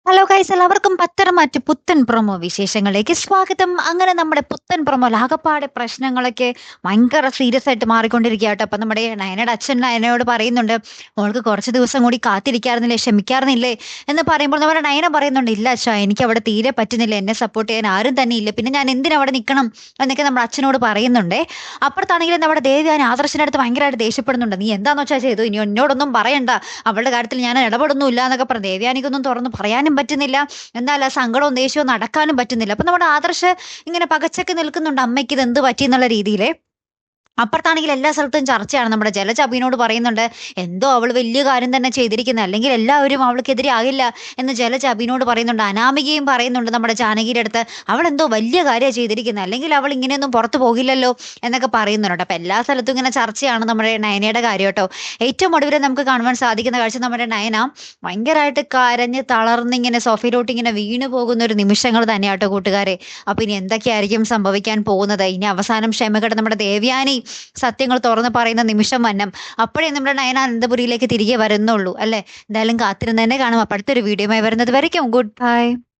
Hello guys, എല്ലാവർക്കും പത്തരമാറ്റ് പുത്തൻ promo വിശേഷങ്ങളിലേക്ക് സ്വാഗതം. അങ്ങനെ നമ്മുടെ പുത്തൻ പ്രൊമോ ആകപ്പാടെ പ്രശ്നങ്ങളൊക്കെ ഭയങ്കര സീരിയസ് ആയിട്ട് മാറിക്കൊണ്ടിരിക്കുക കേട്ടോ. അപ്പൊ നമ്മുടെ നയനയുടെ അച്ഛൻ നയനയോട് പറയുന്നുണ്ട്, മോൾക്ക് കുറച്ച് ദിവസം കൂടി കാത്തിരിക്കാറുന്നില്ലേ, ക്ഷമിക്കാറുന്നില്ലേ എന്ന് പറയുമ്പോൾ നമ്മുടെ നയന പറയുന്നുണ്ട്, ഇല്ല അച്ഛാ, എനിക്ക് അവിടെ തീരെ പറ്റുന്നില്ല, എന്നെ സപ്പോർട്ട് ചെയ്യാൻ ആരും തന്നെ ഇല്ല, പിന്നെ ഞാൻ എന്തിനാ അവിടെ നിൽക്കണം എന്നൊക്കെ നമ്മുടെ അച്ഛനോട് പറയുന്നുണ്ടേ. അപ്പുറത്താണെങ്കിലും നമ്മുടെ ദേവ്യാനി ആദർശിന്റെ അടുത്ത് ഭയങ്കരമായിട്ട് ദേഷ്യപ്പെടുന്നുണ്ട്, നീ എന്താന്ന് വെച്ചാൽ ചെയ്തു, ഇനി എന്നോടൊന്നും പറയണ്ട, അവളുടെ കാര്യത്തിൽ ഞാൻ ഇടപെടുന്നില്ല എന്നൊക്കെ പറഞ്ഞു. ദേവ്യാനിക്കൊന്നും തുറന്ന് പറയാനും പറ്റുന്നില്ല, എന്നാൽ ആ സങ്കടവും ദേഷ്യവും നടക്കാനും പറ്റുന്നില്ല. അപ്പൊ നമ്മുടെ ആദർശ് ഇങ്ങനെ പകച്ചൊക്കെ നിൽക്കുന്നുണ്ട്, അമ്മയ്ക്ക് ഇത് എന്ത് പറ്റി എന്നുള്ള രീതിയിൽ. അപ്പുറത്താണെങ്കിൽ എല്ലാ സ്ഥലത്തും ചർച്ചയാണ്. നമ്മുടെ ജലജ അഭിനോട് പറയുന്നുണ്ട്, എന്തോ അവൾ വലിയ കാര്യം തന്നെ ചെയ്തിരിക്കുന്നത്, അല്ലെങ്കിൽ എല്ലാവരും അവൾക്കെതിരെ ആകില്ല എന്ന് ജലജ അഭിനോട് പറയുന്നുണ്ട്. അനാമികയും പറയുന്നുണ്ട് നമ്മുടെ ജാനകിയുടെ അടുത്ത്, അവൾ എന്തോ വലിയ കാര്യമാണ് ചെയ്തിരിക്കുന്നത്, അല്ലെങ്കിൽ അവൾ ഇങ്ങനെയൊന്നും പുറത്തു പോകില്ലല്ലോ എന്നൊക്കെ പറയുന്നുണ്ട്. അപ്പൊ എല്ലാ സ്ഥലത്തും ഇങ്ങനെ ചർച്ചയാണ് നമ്മുടെ നയനയുടെ കാര്യം കേട്ടോ. ഏറ്റവും ഒടുവിൽ നമുക്ക് കാണുവാൻ സാധിക്കുന്ന കാഴ്ച നമ്മുടെ നയന ഭയങ്കരമായിട്ട് കരഞ്ഞ് തളർന്ന് ഇങ്ങനെ സോഫയിലോട്ട് ഇങ്ങനെ വീണു പോകുന്ന ഒരു നിമിഷങ്ങൾ തന്നെയാട്ടോ കൂട്ടുകാരെ. അപ്പൊ ഇനി എന്തൊക്കെയായിരിക്കും സംഭവിക്കാൻ പോകുന്നത്? ഇനി അവസാനം ക്ഷമകെട്ട നമ്മുടെ ദേവ്യാനി സത്യങ്ങൾ തുറന്ന് പറയുന്ന നിമിഷം വന്നം, അപ്പോഴേ നമ്മുടെ നയന അനന്തപുരിയിലേക്ക് തിരികെ വരുന്നുള്ളൂ അല്ലെ. എന്തായാലും കാത്തിരുന്ന് തന്നെ കാണും. അപ്പൊ അടുത്തൊരു വീഡിയോയുമായി വരുന്നത് വരയ്ക്കും ഗുഡ് ബൈ.